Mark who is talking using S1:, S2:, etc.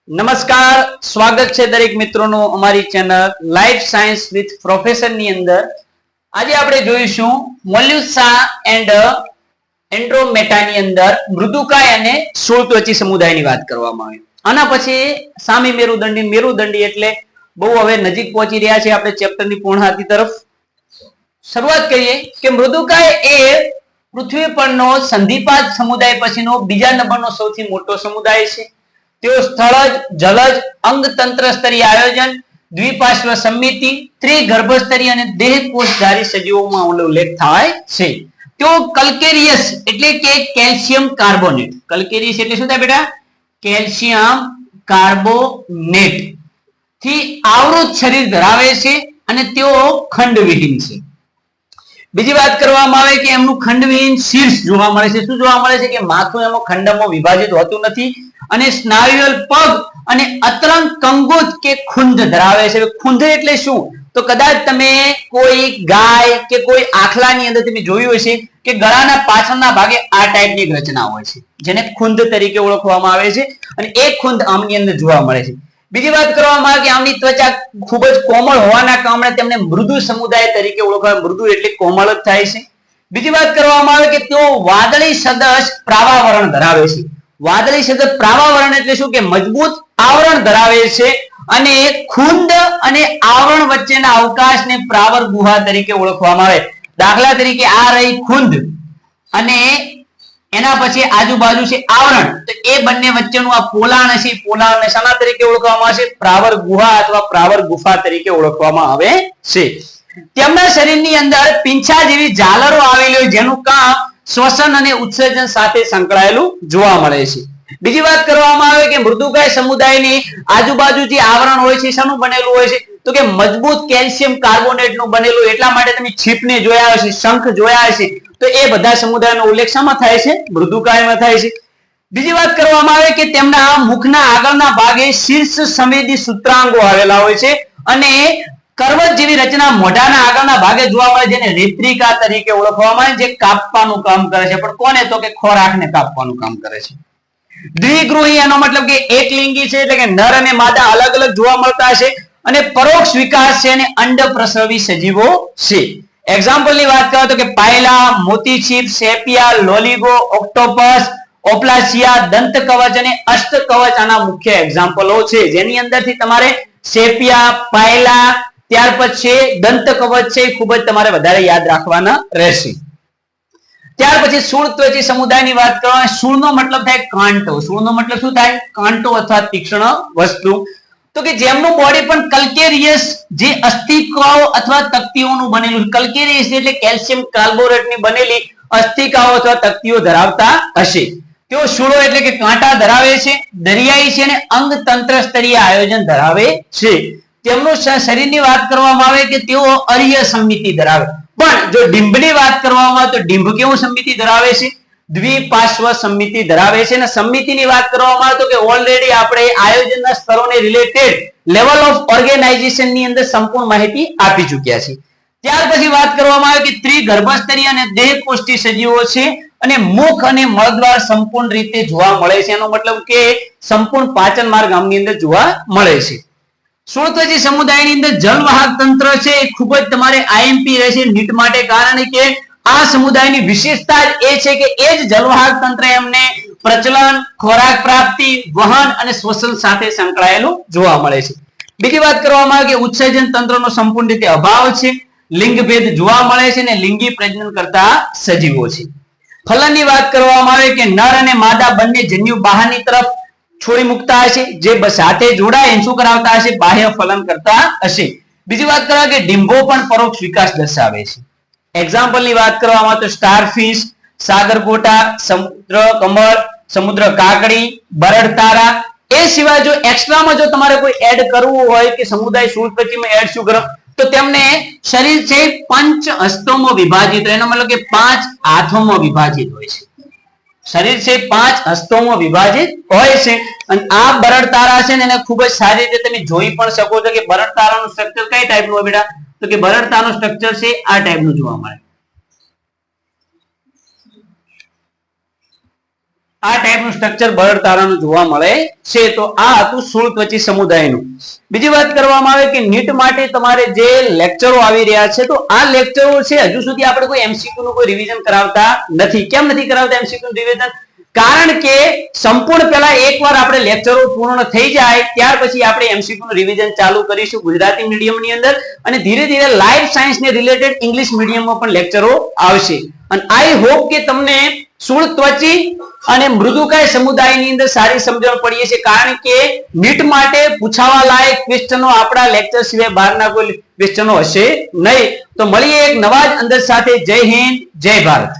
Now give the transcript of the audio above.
S1: નમસ્કાર, સ્વાગત છે દરેક મિત્રોનું અમારી channel life science with professor ની અંદર. આજે આપણે જોઈશું મોલ્યુસા એન્ડ એન્ડ્રોમેટા ની અંદર મૃદુકાય અને શૂળત્વચી સમુદાયની વાત કરવામાં આવી. આના પછી સામી મેરુદંડી એટલે બહુ હવે નજીક પહોંચી રહ્યા છે આપણે ચેપ્ટરની પૂર્ણાહતિ તરફ. શરૂઆત કરીએ કે મૃદુકાય એ પૃથ્વી પરનો સંધિપાત સમુદાય પછીનો બીજા નંબરનો સૌથી મોટો સમુદાય છે. તેઓ સ્થળજ, જલજ, અંગતંત્ર સ્તરીય આયોજન, દ્વિપાર્શ્વ સમિતિ, ત્રિગર્ભસ્તરીય અને દેહકોષધારી સજીવોમાં ઉલ્લેખ થાય છે. તેઓ કલ્કેરિયસ એટલે કે કેલ્શિયમ કાર્બોનેટ. કલ્કેરિયસ એટલે શું થાય બેટા? કેલ્શિયમ કાર્બોનેટ થી આવૃત શરીર ધરાવે છે અને તેઓ ખંડવિહીન છે. બીજી વાત કરવામાં આવે કે એમનું ખંડવિહીન શીર્ષ જોવા મળે છે. શું જોવા મળે છે? કે માથું એમાં ખંડમાં વિભાજિત હોતું નથી અને સ્નાયુલ પગ અને અતરંગ કંગુત કે ખુંદ ધરાવે છે. ખુંદ એટલે શું? તો કદાચ તમે કોઈ ગાય કે કોઈ આખલાની અંદર તમે જોયું હશે કે ગળાના પાછળના ભાગે આ ટાઈપની રચના હોય છે જેને ખુંદ તરીકે ઓળખવામાં આવે છે અને એ ખુંદ આમની અંદર જોવા મળે છે. બીજી વાત કરવામાં આવે કે આમની ત્વચા ખૂબ જ કોમળ હોવાના કારણે તેમને મૃદુ સમુદાય તરીકે ઓળખવામાં. મૃદુ એટલે કોમળ જ થાય છે. બીજી વાત કરવામાં આવે કે તેઓ વાદળી સદૃશ પ્રાવાવરણ ધરાવે છે. વાદળી સદૃશ પ્રાવાવરણ એટલે શું? કે મજબૂત આવરણ ધરાવે છે અને ખુંદ અને આવરણ વચ્ચેના અવકાશને પ્રાવર ગુહા તરીકે ઓળખવામાં આવે. દાખલા તરીકે આ રહી ખુંદ અને એના પછી આજુબાજુ છે આવરણ, તો એ બંને વચ્ચેનું આ પોલાણ છે. પોલાણને શાના તરીકે ઓળખવામાં આવે છે? પ્રાવર ગુહા અથવા પ્રાવર ગુફા તરીકે ઓળખવામાં આવે છે. તેમના શરીરની અંદર પીંછા જેવી ઝાલરો આવેલી હોય જેનું કામ શ્વસન અને ઉત્સર્જન સાથે સંકળાયેલું જોવા મળે છે. બીજી વાત કરવામાં આવે કે મૃદુકાય સમુદાયની આજુબાજુ જે આવરણ હોય છે શાનું બનેલું હોય છે? તો કે મજબૂત કેલ્શિયમ કાર્બોનેટનું બનેલું. એટલા માટે તમે છીપને જોયા હશે, શંખ જોયા હશે, તો એ બધા સમુદાયનો ઉલ્લેખ શામાં થાય છે? મૃદુકાયમાં થાય છે. બીજી વાત કરવામાં આવે કે તેમના મુખના આગળના ભાગે શીર્ષ સંવેદી સૂત્રાંગો આવેલા હોય છે અને કરવત જેવી રચના મોઢાના આગળના ભાગે જોવા મળે જેને રેત્રિકા તરીકે ઓળખવામાં આવે, જે કાપવાનું કામ કરે છે. પણ કોને? તો કે ખોરાકને કાપવાનું કામ કરે છે. દ્વિગૃહી એનો મતલબ કે એક લિંગી છે એટલે કે નર અને માદા અલગ અલગ જોવા મળતા છે અને પરોક્ષ વિકાસ છે અને અંડ પ્રસવી સજીવો છે. એક્ઝામ્પલ ની વાત કરો તો કે પાયલા, મોતી છીપ, સેપિયા, લોલીગો, ઓક્ટોપસ, ઓપ્લાસિયા, દંત કવચ અને અષ્ટ કવચ આના મુખ્ય એક્ઝામ્પલો છે. જેની અંદરથી તમારે સેપિયા, પાયલા, ત્યાર પછી દંત કવચ છે ખૂબ જ તમારે વધારે યાદ રાખવાના રહેશે. ત્યાર પછી શૂળત્વચી સમુદાયની વાત કરવામાં. શૂળનો મતલબ થાય કાંટો. શૂળનો મતલબ શું થાય? કાંટો અથવા તીક્ષ્ણ વસ્તુ. તો કે જેમનું બોડી પણ કલ્કેરિયસ જે અસ્થિકાઓ અથવા તક્તિઓનું બનેલું. કલ્કેરિયસ એટલે કેલ્શિયમ કાર્બોનેટની બનેલી અસ્થિકાઓ અથવા તક્તિઓ ધરાવતા હશે. તેઓ શૂળો એટલે કે કાંટા ધરાવે છે, દરિયાઈ છે અને અંગતંત્ર સ્તરીય આયોજન ધરાવે છે. તેમનું શરીરની વાત કરવામાં આવે કે તેઓ અર્ય સમિતિ ધરાવે. પણ જો ડિંભની વાત કરવામાં આવે તો ડિંભ કેવું સમિતિ ધરાવે છે? દ્વિપાર્શ્વ સમિતિ ધરાવે છે. અને સમિતિની વાત કરવામાં આવે તો કે ઓલરેડી આપણે આયોજનના સ્તરોને રિલેટેડ લેવલ ઓફ ઓર્ગેનાઇઝેશન ની અંદર સંપૂર્ણ માહિતી આપી ચૂક્યા છે. ત્યાર પછી વાત કરવામાં આવે કે ત્રિગર્ભસ્તરીય અને દેહકોષ્ઠી સજીવો છે અને મુખ અને મળદ્વાર સંપૂર્ણ રીતે જોવા મળે છે. એનો મતલબ કે સંપૂર્ણ પાચન માર્ગ આમની અંદર જોવા મળે છે. શૂળત્વચી સમુદાયની અંદર જલવાહક તંત્ર છે એ ખૂબ જ તમારે આઈએમપી રહેશે નીટ માટે, કારણ કે આ સમુદાયની વિશેષતા એ છે કે એ જ જલવાહક તંત્ર એમને પ્રચલન, ખોરાક પ્રાપ્તિ, વહન અને શ્વસન સાથે સંકળાયેલું જોવા મળે છે. બીજી વાત કરવામાં આવે કે ઉત્સર્જન તંત્રનો સંપૂર્ણ રીતે અભાવ છે, લિંગ ભેદ જોવા મળે છે અને લિંગી પ્રજનન કરતા સજીવો છે. ફલનની વાત કરવામાં આવે કે નર અને માદા બંને જન્યુ બહારની તરફ છોડી મુકતા હશે, જે સાથે જોડાય શું કરાવતા હશે? બાહ્ય ફલન કરતા હશે. બીજી વાત કરવા કે ડિંભો પણ પરોક્ષ વિકાસ દર્શાવે છે. એક્ઝામ્પલ ની વાત કરવામાં તો સ્ટારફિશ, સાગરગોટા, સમુદ્ર કમળ, સમુદ્ર કાકડી, બરડ તારા. એ સિવાય જો એક્સ્ટ્રામાં જો તમારે કોઈ એડ કરવું હોય કે સમુદાય શૂળત્વચીમાં એડ શું કરો તો તેમને શરીર છે પંચ હસ્તોમાં વિભાજિત. એનો મતલબ કે 5 હાથોમાં વિભાજિત હોય છે. શરીર છે 5 હસ્તોમાં વિભાજિત હોય છે અને આ બરડ તારા છે ને એને ખૂબ જ સારી રીતે તમે જોઈ પણ શકો છો કે બરડ તારાનું સ્ટ્રક્ચર કઈ ટાઈપનું હોય બેટા? તો કે બરડ તારાનું સ્ટ્રક્ચર છે આ ટાઈપનું જોવા મળે. આ ટાઈપનું સ્ટ્રક્ચર બરડ તારાનું જોવા મળે છે. તો આ હતું સ્થૂળત્વચી સમુદાયનું. બીજી વાત કરવામાં આવે કે નીટ માટે તમારે જે લેક્ચરો આવી રહ્યા છે તો આ લેક્ચરો છે હજુ સુધી આપણે કોઈ એમસીક્યુ નું કોઈ રિવિઝન કરાવતા નથી. કેમ નથી કરાવતા એમસીક્યુ નું રિવિઝન? કારણ કે સંપૂર્ણ પહેલા એકવાર આપણે લેક્ચરો પૂર્ણ થઈ જાય ત્યાર પછી આપણે એમસીક્યુ નું રિવિઝન ચાલુ કરીશું ગુજરાતી મીડિયમની અંદર, અને ધીરે ધીરે લાઈફ સાયન્સ ને રિલેટેડ ઇંગ્લિશ મીડિયમમાં પણ લેક્ચરો આવશે. અને આઈ હોપ કે તમને સ્થૂળત્વચી અને મૃદુકાય સમુદાયની અંદર સારી સમજણ પડી છે, કારણ કે નીટ માટે પૂછાવા લાયક ક્વેશ્ચનો આપણા લેક્ચર સિવાય બહારના કોઈ ક્વેશ્ચનો હશે નહીં. તો મળીએ એક નવા જ અંદર સાથે. જય હિન્દ, જય ભારત.